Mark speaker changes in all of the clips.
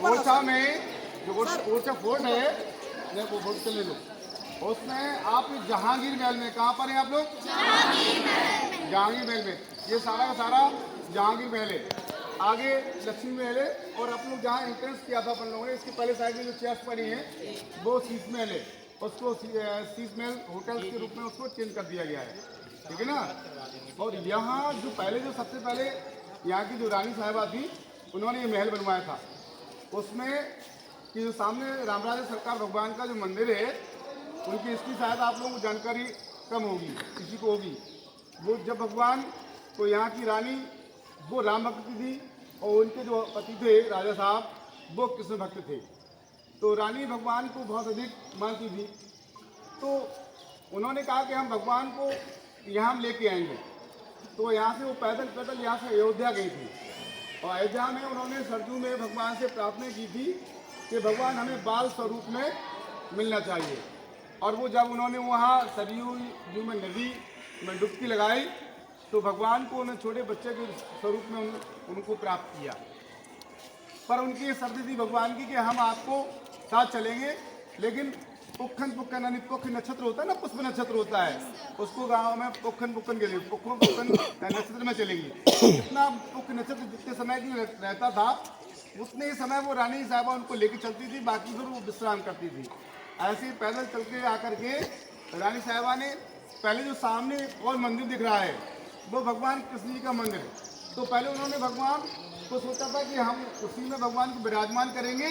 Speaker 1: ओरछा में जो ओरछा फोर्ट है, वो फोर्ट से ले लो। उसमें आप जहांगीर महल में, कहाँ पर हैं आप लोग? जहांगीर महल में। ये सारा का सारा जहांगीर महल है। आगे लक्ष्मी महल है, और अपन लोग जहाँ एंट्रेंस किया था अपन लोगों ने, इसके पहले साइड में जो चेयर्स पड़ी हैं वो शीश महल है। उसको शीश महल होटल के रूप में उसको चेंज कर दिया गया है, ठीक है ना। और यहाँ जो पहले, जो सबसे पहले यहाँ की जो रानी साहिबा थी, उन्होंने ये महल बनवाया था। उसमें कि जो सामने रामराजा सरकार भगवान का जो मंदिर है, उनकी इसकी शायद आप लोगों को जानकारी कम होगी, किसी को होगी। वो जब भगवान तो यहाँ की रानी वो राम भक्त थी, और उनके जो पति थे राजा साहब, वो कृष्ण भक्त थे। तो रानी भगवान को बहुत अधिक मानती थी, तो उन्होंने कहा कि हम भगवान को यहाँ हम लेके आएंगे। तो यहाँ से वो पैदल पैदल यहाँ से अयोध्या गई थी, और अयोध्या में उन्होंने सरजू में भगवान से प्रार्थना की थी कि भगवान हमें बाल स्वरूप में मिलना चाहिए। और वो जब उन्होंने वहाँ सरयू जू में नदी में डुबकी लगाई, तो भगवान को उन्हें छोटे बच्चे के स्वरूप में उनको प्राप्त किया। पर उनकी शर्त थी भगवान की कि हम आपको साथ चलेंगे, लेकिन पुखन पुखन यानी पुख नक्षत्र होता है ना, पुष्प नक्षत्र होता है, उसको गांव में पुखन पुखन के लिए पुखन पुखन नक्षत्र में चलेंगी। जितना पुख नक्षत्र जितने समय के लिए रहता था, उतने ही समय वो रानी साहिबा उनको लेके चलती थी, बाकी फिर वो विश्राम करती थी। ऐसे ही पैदल चल के आकर के रानी साहिबा ने, पहले जो सामने और मंदिर दिख रहा है वो भगवान कृष्ण जी का मंदिर है। तो पहले उन्होंने भगवान को सोचा था कि हम उसी में भगवान को विराजमान करेंगे,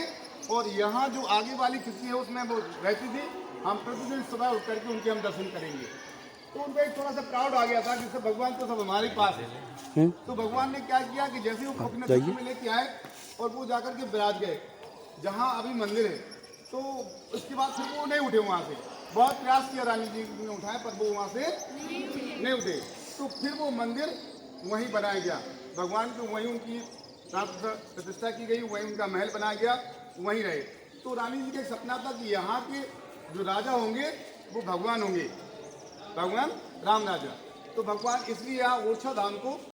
Speaker 1: और यहाँ जो आगे वाली खिड़की है उसमें वो रहती थी, हम प्रतिदिन सुबह उठ करके उनके हम दर्शन करेंगे। तो उनको एक थोड़ा सा प्राउड आ गया था कि सब भगवान तो सब हमारे पास है। तो भगवान ने क्या किया कि जैसे वो अपने खिड़की में लेके आए, और वो जाकर के विराज गए जहाँ अभी मंदिर है। तो उसके बाद फिर वो नहीं उठे वहाँ से, बहुत प्रयास किया रानी जी ने उठाए, पर वो वहाँ से नहीं उठे। तो फिर वो मंदिर वहीं बनाया गया, भगवान को वहीं उनकी प्रतिष्ठा की गई, वहीं उनका महल बनाया गया, वहीं रहे। तो रानी जी का सपना था कि यहाँ के जो राजा होंगे वो भगवान होंगे, भगवान राम राजा। तो भगवान इसलिए यहाँ ओरछा धाम को